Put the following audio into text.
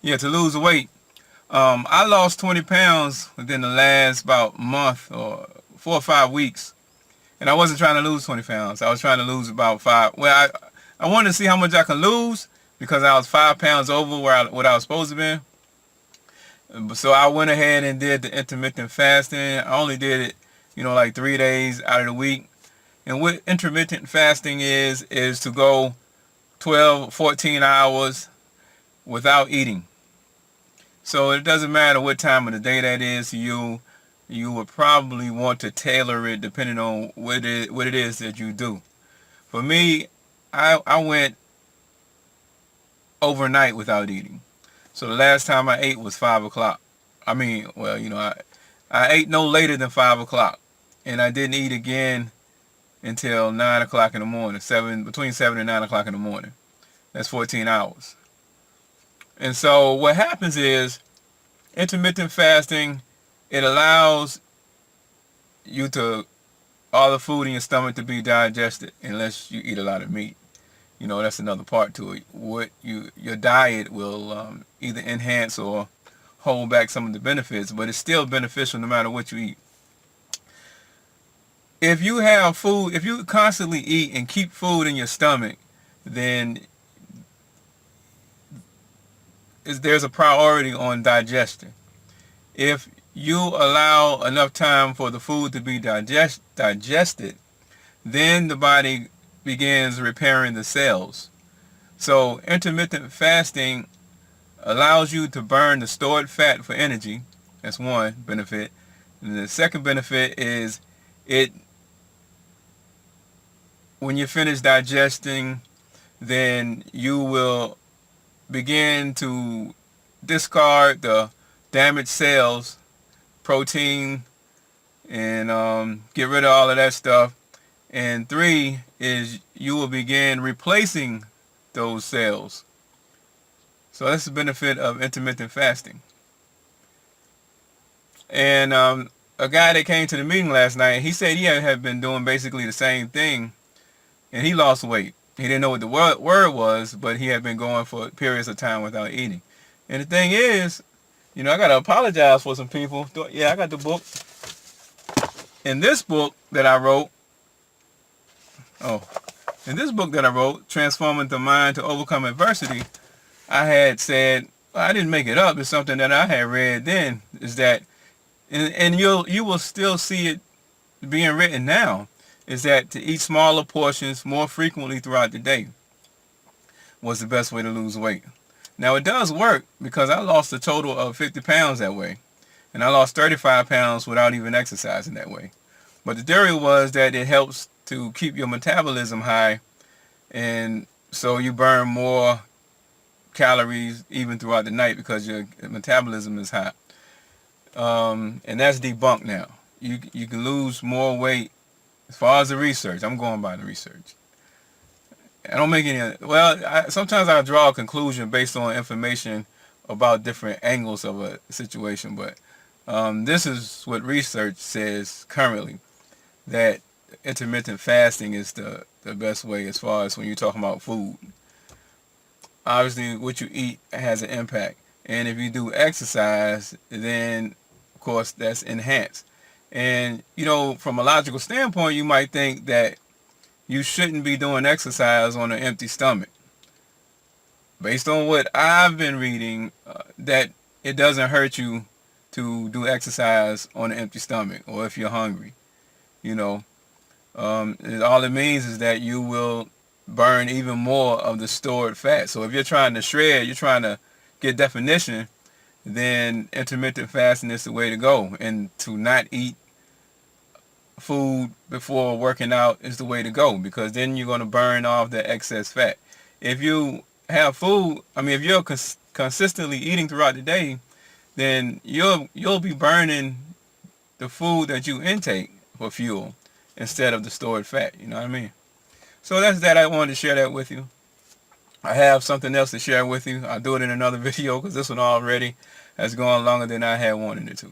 Yeah, to lose weight. I lost 20 pounds within the last about month or 4 or 5 weeks. And I wasn't trying to lose 20 pounds. I was trying to lose about five. Well, I wanted to see how much I could lose because I was 5 pounds over what I was supposed to be. So I went ahead and did the intermittent fasting. I only did it, like 3 days out of the week. And what intermittent fasting is to go 12, 14 hours without eating. So it doesn't matter what time of the day that is to you. You would probably want to tailor it depending on what it is that you do. For me, I went overnight without eating. So the last time I ate was 5 o'clock. I ate no later than 5 o'clock. And I didn't eat again until 9 o'clock in the morning, between 7 and 9 o'clock in the morning. That's 14 hours. And so what happens is intermittent fasting, it allows all the food in your stomach to be digested unless you eat a lot of meat. That's another part to it. Your diet will either enhance or hold back some of the benefits, but it's still beneficial no matter what you eat. If you constantly eat and keep food in your stomach, then there's a priority on digestion. If you allow enough time for the food to be digested, then the body begins repairing the cells. So intermittent fasting allows you to burn the stored fat for energy. That's one benefit. And the second benefit is when you finish digesting, then you will begin to discard the damaged cells, protein, and get rid of all of that stuff. And 3 is you will begin replacing those cells. So that's the benefit of intermittent fasting. And a guy that came to the meeting last night, he said he had been doing basically the same thing, and he lost weight. He didn't know what the word was, but he had been going for periods of time without eating. And the thing is, I got to apologize for some people. Yeah, I got the book. In this book that I wrote, Transforming the Mind to Overcome Adversity, I had said, I didn't make it up. It's something that I had read then, is that, and you will still see it being written now, is that to eat smaller portions more frequently throughout the day was the best way to lose weight. Now it does work because I lost a total of 50 pounds that way. And I lost 35 pounds without even exercising that way. But the theory was that it helps to keep your metabolism high, and so you burn more calories even throughout the night because your metabolism is high. And that's debunked now. You can lose more weight. As far as the research, I'm going by the research. I don't make any, sometimes I draw a conclusion based on information about different angles of a situation, but this is what research says currently, that intermittent fasting is the best way as far as when you're talking about food. Obviously, what you eat has an impact. And if you do exercise, then, of course, that's enhanced. And, from a logical standpoint, you might think that you shouldn't be doing exercise on an empty stomach. Based on what I've been reading, that it doesn't hurt you to do exercise on an empty stomach or if you're hungry. All it means is that you will burn even more of the stored fat. So if you're trying to shred, you're trying to get definition, then intermittent fasting is the way to go. And to not eat food before working out is the way to go, because then you're going to burn off the excess fat. If you have food, if you're consistently eating throughout the day, then you'll be burning the food that you intake for fuel instead of the stored fat. You know what I mean? So that's that. I wanted to share that with you. I have something else to share with you. I'll do it in another video because this one already has gone longer than I had wanted it to.